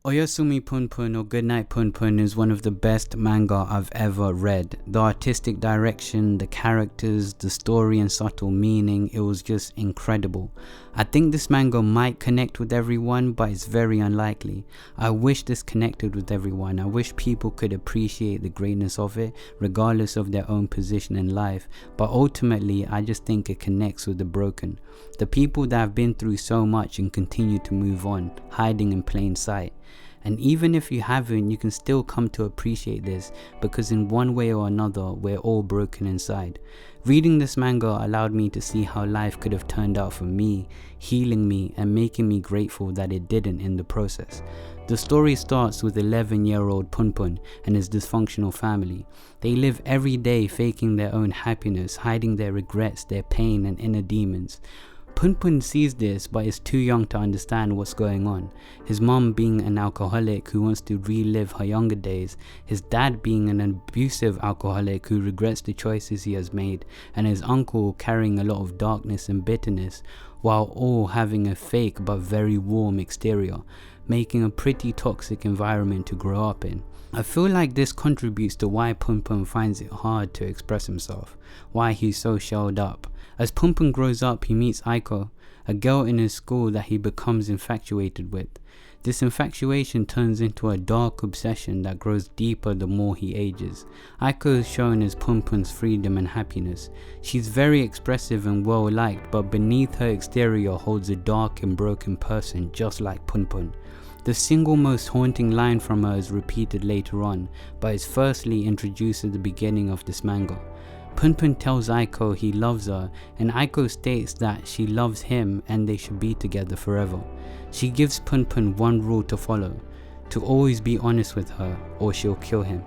Oyasumi Punpun or Goodnight Punpun is one of the best manga I've ever read. The artistic direction, the characters, the story and subtle meaning, it was just incredible. I think this manga might connect with everyone, but it's very unlikely. I wish this connected with everyone. I wish people could appreciate the greatness of it, regardless of their own position in life. But ultimately, I just think it connects with the broken. The people that have been through so much and continue to move on, hiding in plain sight. And even if you haven't, you can still come to appreciate this, because in one way or another, we're all broken inside. Reading this manga allowed me to see how life could have turned out for me, healing me and making me grateful that it didn't in the process. The story starts with 11-year-old Punpun and his dysfunctional family. They live every day faking their own happiness, hiding their regrets, their pain and inner demons. Punpun sees this but is too young to understand what's going on. His mom being an alcoholic who wants to relive her younger days, his dad being an abusive alcoholic who regrets the choices he has made, and his uncle carrying a lot of darkness and bitterness, while all having a fake but very warm exterior, making a pretty toxic environment to grow up in. I feel like this contributes to why Punpun finds it hard to express himself, why he's so shelled up. As Punpun grows up, he meets Aiko, a girl in his school that he becomes infatuated with. This infatuation turns into a dark obsession that grows deeper the more he ages. Aiko is shown as Punpun's freedom and happiness. She's very expressive and well liked, but beneath her exterior holds a dark and broken person just like Punpun. The single most haunting line from her is repeated later on, but is firstly introduced at the beginning of this manga. Punpun tells Aiko he loves her, and Aiko states that she loves him and they should be together forever. She gives Punpun one rule to follow: to always be honest with her or she'll kill him.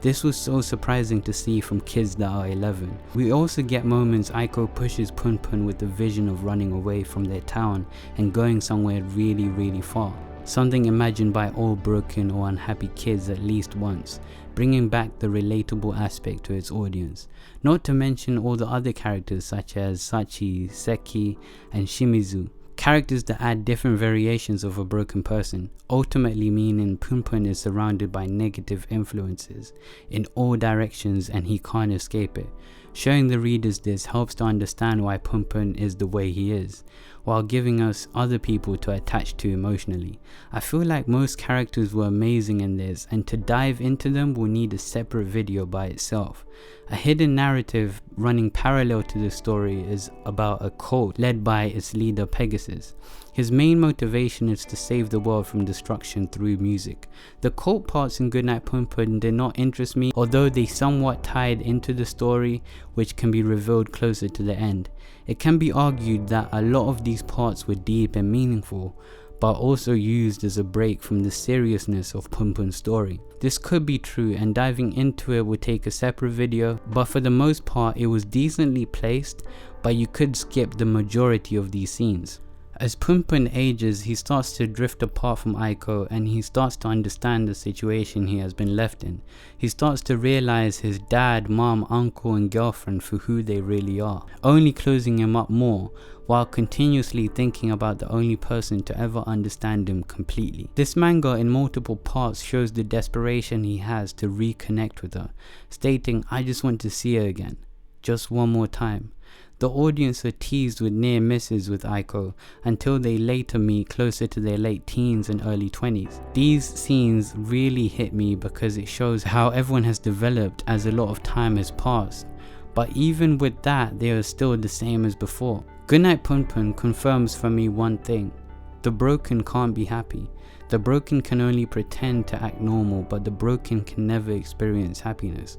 This was so surprising to see from kids that are 11. We also get moments Aiko pushes Punpun with the vision of running away from their town and going somewhere really far. Something imagined by all broken or unhappy kids at least once, bringing back the relatable aspect to its audience. Not to mention all the other characters such as Sachi, Seki and Shimizu. Characters that add different variations of a broken person, ultimately meaning Punpun is surrounded by negative influences in all directions and he can't escape it. Showing the readers this helps to understand why Punpun is the way he is, while giving us other people to attach to emotionally. I feel like most characters were amazing in this, and to dive into them will need a separate video by itself. A hidden narrative running parallel to this story is about a cult led by its leader Pegasus. His main motivation is to save the world from destruction through music. The cult parts in Goodnight Punpun did not interest me, although they somewhat tied into the story, which can be revealed closer to the end. It can be argued that a lot of these parts were deep and meaningful, but also used as a break from the seriousness of Punpun's story. This could be true, and diving into it would take a separate video, but for the most part it was decently placed, but you could skip the majority of these scenes. As Punpun ages, he starts to drift apart from Aiko and he starts to understand the situation he has been left in. He starts to realize his dad, mom, uncle and girlfriend for who they really are, only closing him up more, while continuously thinking about the only person to ever understand him completely. This manga in multiple parts shows the desperation he has to reconnect with her, stating, "I just want to see her again, just one more time." The audience are teased with near misses with Aiko until they later meet closer to their late teens and early 20s. These scenes really hit me because it shows how everyone has developed as a lot of time has passed. But even with that, they are still the same as before. Goodnight Punpun confirms for me one thing: the broken can't be happy. The broken can only pretend to act normal, but the broken can never experience happiness.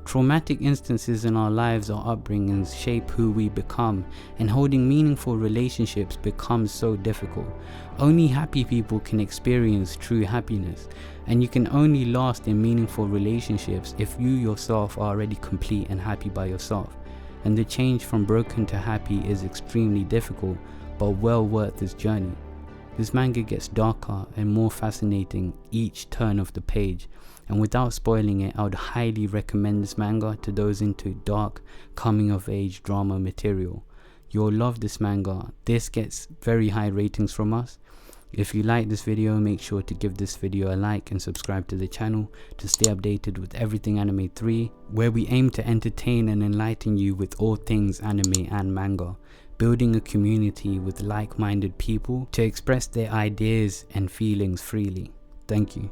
Traumatic instances in our lives or upbringings shape who we become, and holding meaningful relationships becomes so difficult. Only happy people can experience true happiness, and you can only last in meaningful relationships if you yourself are already complete and happy by yourself. And the change from broken to happy is extremely difficult, but well worth this journey. This manga gets darker and more fascinating each turn of the page, and without spoiling it, I would highly recommend this manga to those into dark coming of age drama material. You'll love this manga. This gets very high ratings from us. If you like this video, make sure to give this video a like and subscribe to the channel to stay updated with everything ANIME3, where we aim to entertain and enlighten you with all things anime and manga, building a community with like-minded people to express their ideas and feelings freely. Thank you.